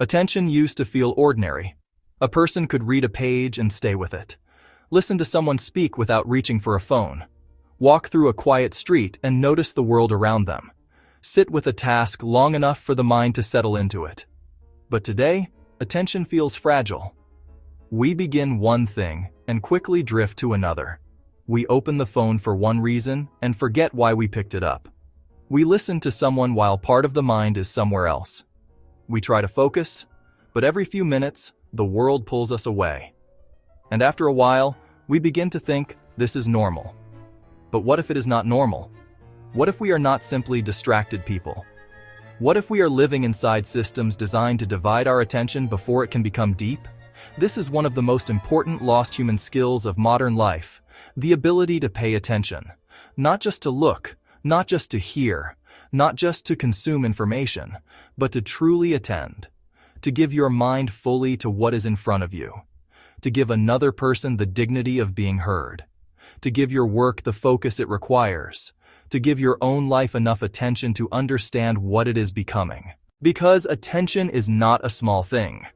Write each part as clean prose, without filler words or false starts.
Attention used to feel ordinary. A person could read a page and stay with it. Listen to someone speak without reaching for a phone. Walk through a quiet street and notice the world around them. Sit with a task long enough for the mind to settle into it. But today, attention feels fragile. We begin one thing and quickly drift to another. We open the phone for one reason and forget why we picked it up. We listen to someone while part of the mind is somewhere else. We try to focus, but every few minutes, the world pulls us away. And after a while, we begin to think this is normal. But what if it is not normal? What if we are not simply distracted people? What if we are living inside systems designed to divide our attention before it can become deep? This is one of the most important lost human skills of modern life, the ability to pay attention. Not just to look, not just to hear, not just to consume information, but to truly attend. To give your mind fully to what is in front of you. To give another person the dignity of being heard. To give your work the focus it requires. To give your own life enough attention to understand what it is becoming. Because attention is not a small thing.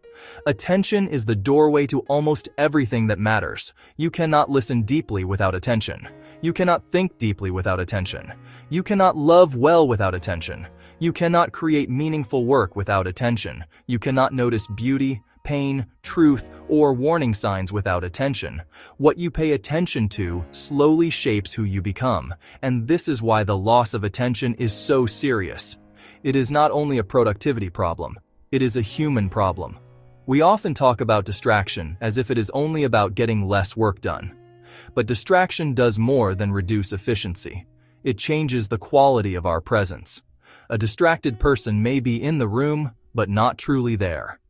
Attention is the doorway to almost everything that matters. You cannot listen deeply without attention. You cannot think deeply without attention. You cannot love well without attention. You cannot create meaningful work without attention. You cannot notice beauty, pain, truth, or warning signs without attention. What you pay attention to slowly shapes who you become, and this is why the loss of attention is so serious. It is not only a productivity problem, it is a human problem. We often talk about distraction as if it is only about getting less work done. But distraction does more than reduce efficiency. It changes the quality of our presence. A distracted person may be in the room, but not truly there.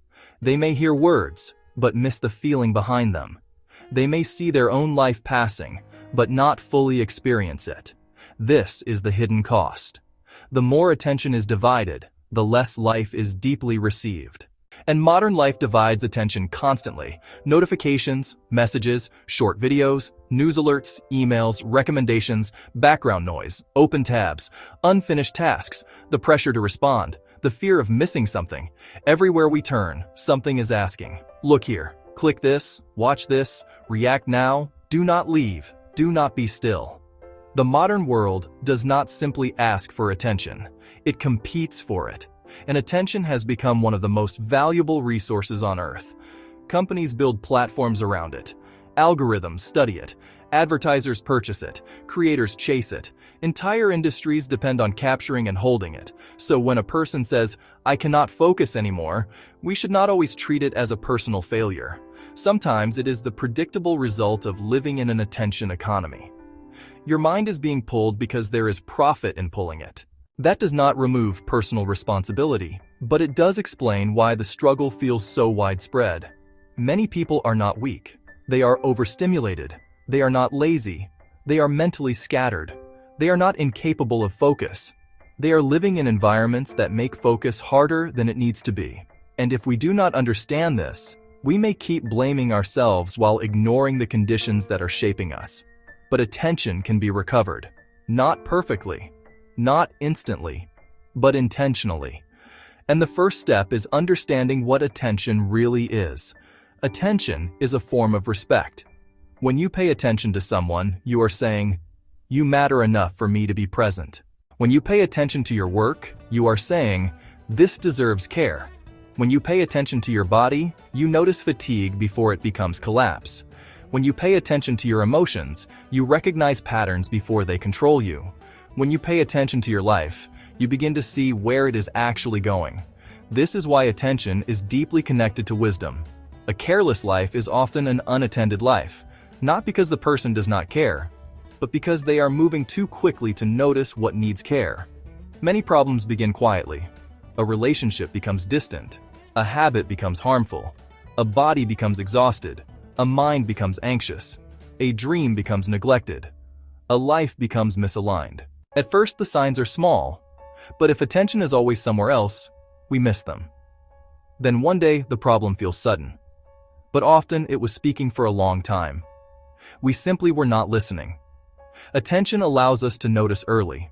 They may hear words, but miss the feeling behind them. They may see their own life passing, but not fully experience it. This is the hidden cost. The more attention is divided, the less life is deeply received. And modern life divides attention constantly. Notifications, messages, short videos, news alerts, emails, recommendations, background noise, open tabs, unfinished tasks, the pressure to respond, the fear of missing something. Everywhere we turn, something is asking, look here, click this, watch this, react now, do not leave, do not be still. The modern world does not simply ask for attention, it competes for it. And attention has become one of the most valuable resources on Earth. Companies build platforms around it. Algorithms study it. Advertisers purchase it. Creators chase it. Entire industries depend on capturing and holding it. So when a person says, "I cannot focus anymore," we should not always treat it as a personal failure. Sometimes it is the predictable result of living in an attention economy. Your mind is being pulled because there is profit in pulling it. That does not remove personal responsibility, but it does explain why the struggle feels so widespread. Many people are not weak. They are overstimulated. They are not lazy. They are mentally scattered. They are not incapable of focus. They are living in environments that make focus harder than it needs to be. And if we do not understand this, we may keep blaming ourselves while ignoring the conditions that are shaping us. But attention can be recovered. Not perfectly. Not instantly, but intentionally. And the first step is understanding what attention really is. Attention is a form of respect. When you pay attention to someone, you are saying, "You matter enough for me to be present." When you pay attention to your work, you are saying, "This deserves care." When you pay attention to your body, you notice fatigue before it becomes collapse. When you pay attention to your emotions, you recognize patterns before they control you. When you pay attention to your life, you begin to see where it is actually going. This is why attention is deeply connected to wisdom. A careless life is often an unattended life, not because the person does not care, but because they are moving too quickly to notice what needs care. Many problems begin quietly. A relationship becomes distant. A habit becomes harmful. A body becomes exhausted. A mind becomes anxious. A dream becomes neglected. A life becomes misaligned. At first, the signs are small, but if attention is always somewhere else, we miss them. Then one day, the problem feels sudden. But often, it was speaking for a long time. We simply were not listening. Attention allows us to notice early.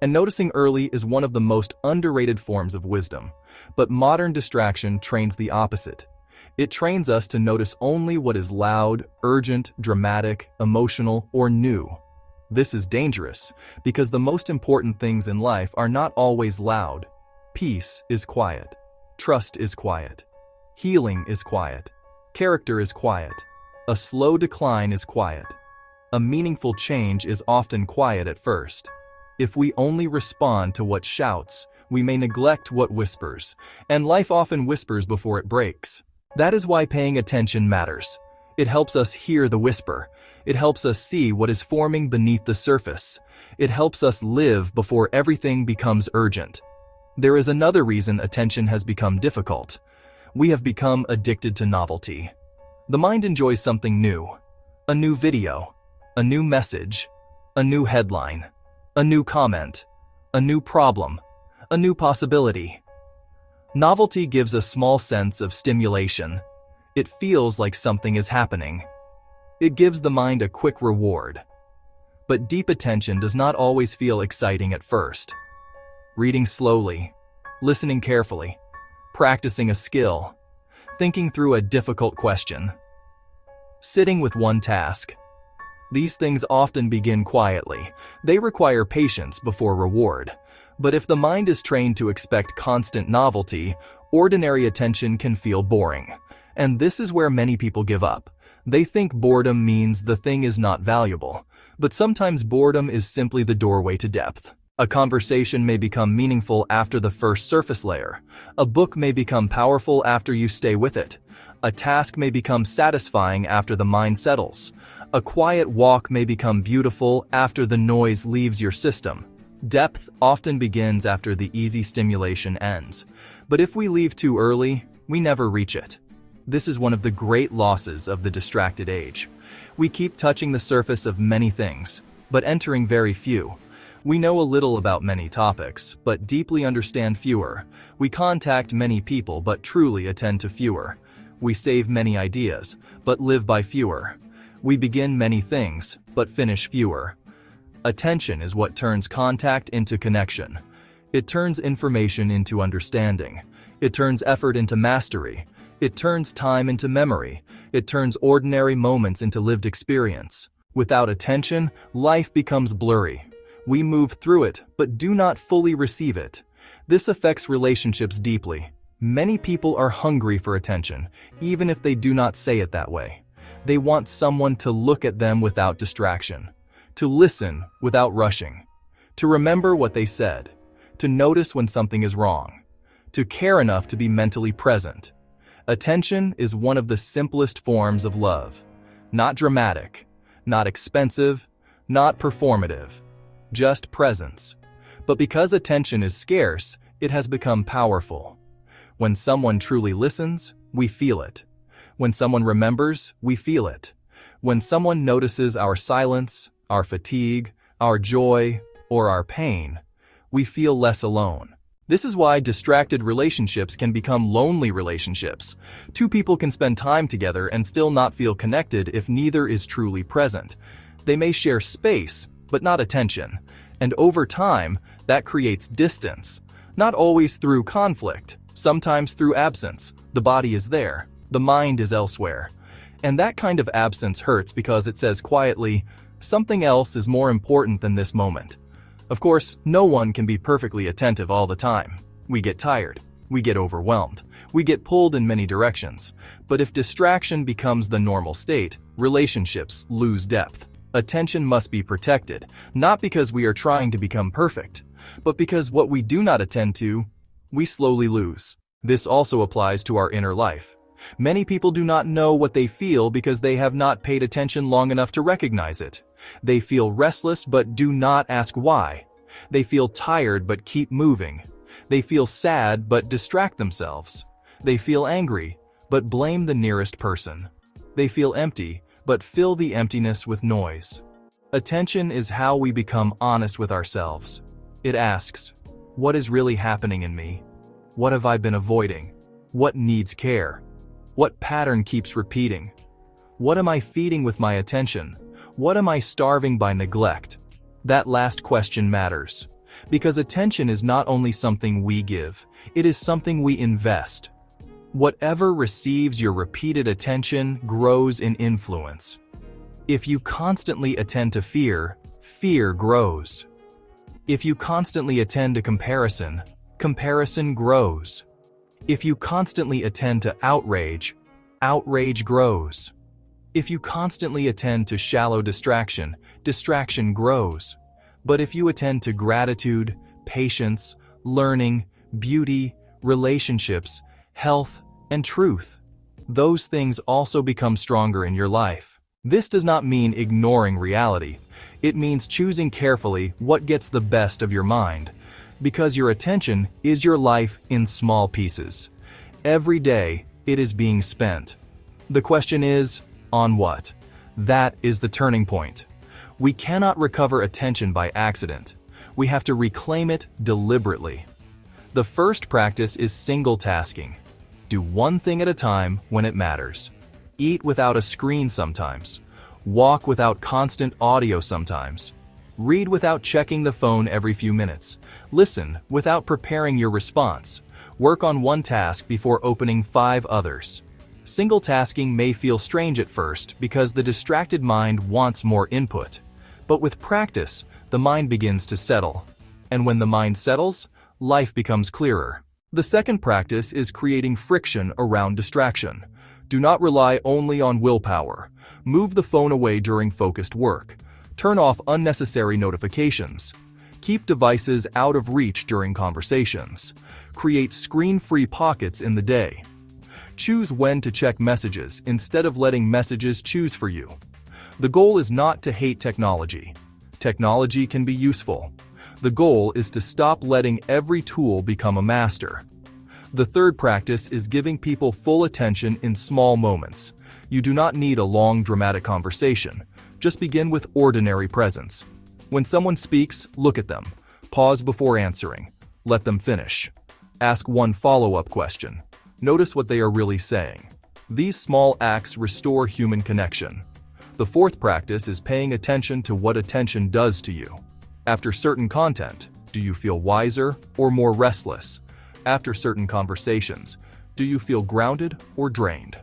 And noticing early is one of the most underrated forms of wisdom. But modern distraction trains the opposite. It trains us to notice only what is loud, urgent, dramatic, emotional, or new. This is dangerous because the most important things in life are not always loud. Peace is quiet. Trust is quiet. Healing is quiet. Character is quiet. A slow decline is quiet. A meaningful change is often quiet at first. If we only respond to what shouts, we may neglect what whispers, and life often whispers before it breaks. That is why paying attention matters. It helps us hear the whisper. It helps us see what is forming beneath the surface. It helps us live before everything becomes urgent. There is another reason attention has become difficult. We have become addicted to novelty. The mind enjoys something new. A new video, a new message, a new headline, a new comment, a new problem, a new possibility. Novelty gives a small sense of stimulation. It feels like something is happening. It gives the mind a quick reward. But deep attention does not always feel exciting at first. Reading slowly, listening carefully, practicing a skill, thinking through a difficult question, sitting with one task. These things often begin quietly. They require patience before reward. But if the mind is trained to expect constant novelty, ordinary attention can feel boring. And this is where many people give up. They think boredom means the thing is not valuable. But sometimes boredom is simply the doorway to depth. A conversation may become meaningful after the first surface layer. A book may become powerful after you stay with it. A task may become satisfying after the mind settles. A quiet walk may become beautiful after the noise leaves your system. Depth often begins after the easy stimulation ends. But if we leave too early, we never reach it. This is one of the great losses of the distracted age. We keep touching the surface of many things, but entering very few. We know a little about many topics, but deeply understand fewer. We contact many people, but truly attend to fewer. We save many ideas, but live by fewer. We begin many things, but finish fewer. Attention is what turns contact into connection. It turns information into understanding. It turns effort into mastery. It turns time into memory. It turns ordinary moments into lived experience. Without attention, life becomes blurry. We move through it, but do not fully receive it. This affects relationships deeply. Many people are hungry for attention, even if they do not say it that way. They want someone to look at them without distraction, to listen without rushing, to remember what they said, to notice when something is wrong, to care enough to be mentally present. Attention is one of the simplest forms of love. Not dramatic, not expensive, not performative, just presence. But because attention is scarce, it has become powerful. When someone truly listens, we feel it. When someone remembers, we feel it. When someone notices our silence, our fatigue, our joy, or our pain, we feel less alone. This is why distracted relationships can become lonely relationships. Two people can spend time together and still not feel connected if neither is truly present. They may share space, but not attention. And over time, that creates distance. Not always through conflict, sometimes through absence. The body is there, the mind is elsewhere. And that kind of absence hurts because it says quietly, something else is more important than this moment. Of course, no one can be perfectly attentive all the time. We get tired. We get overwhelmed. We get pulled in many directions. But if distraction becomes the normal state, relationships lose depth. Attention must be protected, not because we are trying to become perfect, but because what we do not attend to, we slowly lose. This also applies to our inner life. Many people do not know what they feel because they have not paid attention long enough to recognize it. They feel restless but do not ask why. They feel tired but keep moving. They feel sad but distract themselves. They feel angry but blame the nearest person. They feel empty but fill the emptiness with noise. Attention is how we become honest with ourselves. It asks, what is really happening in me? What have I been avoiding? What needs care? What pattern keeps repeating? What am I feeding with my attention? What am I starving by neglect? That last question matters. Because attention is not only something we give, it is something we invest. Whatever receives your repeated attention grows in influence. If you constantly attend to fear, fear grows. If you constantly attend to comparison, comparison grows. If you constantly attend to outrage, outrage grows. If you constantly attend to shallow distraction, distraction grows. But if you attend to gratitude, patience, learning, beauty, relationships, health, and truth, those things also become stronger in your life. This does not mean ignoring reality. It means choosing carefully what gets the best of your mind, because your attention is your life in small pieces. Every day, it is being spent. The question is, on what? That is the turning point. We cannot recover attention by accident. We have to reclaim it deliberately. The first practice is single tasking. Do one thing at a time when it matters. Eat without a screen sometimes. Walk without constant audio sometimes. Read without checking the phone every few minutes. Listen without preparing your response. Work on one task before opening 5 others. Single tasking may feel strange at first because the distracted mind wants more input. But with practice, the mind begins to settle. And when the mind settles, life becomes clearer. The second practice is creating friction around distraction. Do not rely only on willpower. Move the phone away during focused work. Turn off unnecessary notifications. Keep devices out of reach during conversations. Create screen-free pockets in the day. Choose when to check messages instead of letting messages choose for you. The goal is not to hate technology. Technology can be useful. The goal is to stop letting every tool become a master. The third practice is giving people full attention in small moments. You do not need a long, dramatic conversation. Just begin with ordinary presence. When someone speaks, look at them. Pause before answering. Let them finish. Ask one follow-up question. Notice what they are really saying. These small acts restore human connection. The fourth practice is paying attention to what attention does to you. After certain content, do you feel wiser or more restless? After certain conversations, do you feel grounded or drained?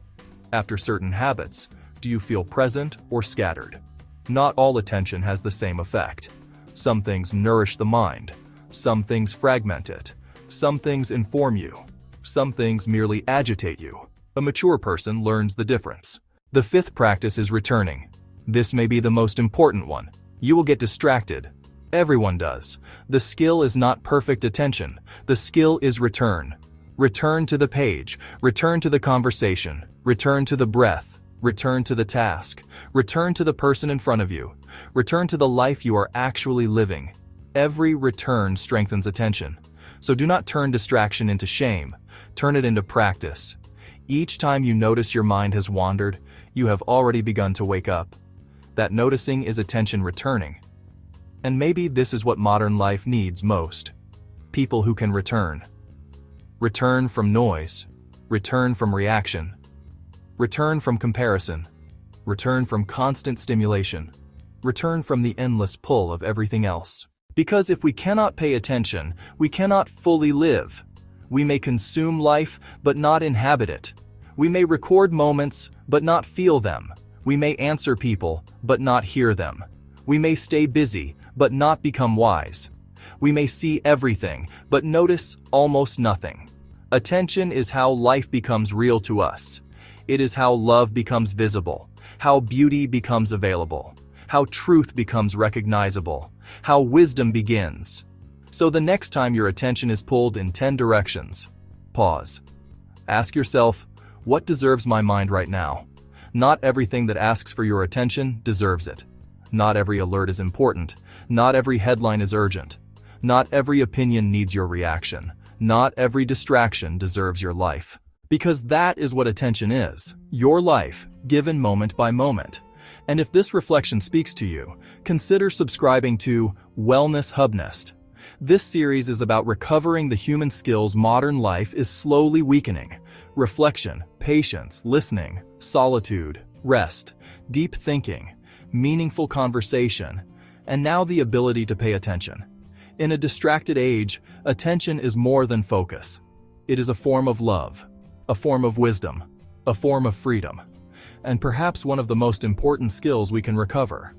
After certain habits, do you feel present or scattered? Not all attention has the same effect. Some things nourish the mind. Some things fragment it. Some things inform you. Some things merely agitate you. A mature person learns the difference. The fifth practice is returning. This may be the most important one. You will get distracted. Everyone does. The skill is not perfect attention. The skill is return. Return to the page. Return to the conversation. Return to the breath. Return to the task. Return to the person in front of you. Return to the life you are actually living. Every return strengthens attention. So do not turn distraction into shame. Turn it into practice. Each time you notice your mind has wandered, you have already begun to wake up. That noticing is attention returning. And maybe this is what modern life needs most. People who can return. Return from noise. Return from reaction. Return from comparison. Return from constant stimulation. Return from the endless pull of everything else. Because if we cannot pay attention, we cannot fully live. We may consume life, but not inhabit it. We may record moments, but not feel them. We may answer people, but not hear them. We may stay busy, but not become wise. We may see everything, but notice almost nothing. Attention is how life becomes real to us. It is how love becomes visible, how beauty becomes available, how truth becomes recognizable, how wisdom begins. So the next time your attention is pulled in 10 directions, pause. Ask yourself, what deserves my mind right now? Not everything that asks for your attention deserves it. Not every alert is important. Not every headline is urgent. Not every opinion needs your reaction. Not every distraction deserves your life. Because that is what attention is, your life, given moment by moment. And if this reflection speaks to you, consider subscribing to Wellnesshubnest. This series is about recovering the human skills modern life is slowly weakening. Reflection, patience, listening, solitude, rest, deep thinking, meaningful conversation, and now the ability to pay attention. In a distracted age, attention is more than focus. It is a form of love, a form of wisdom, a form of freedom, and perhaps one of the most important skills we can recover.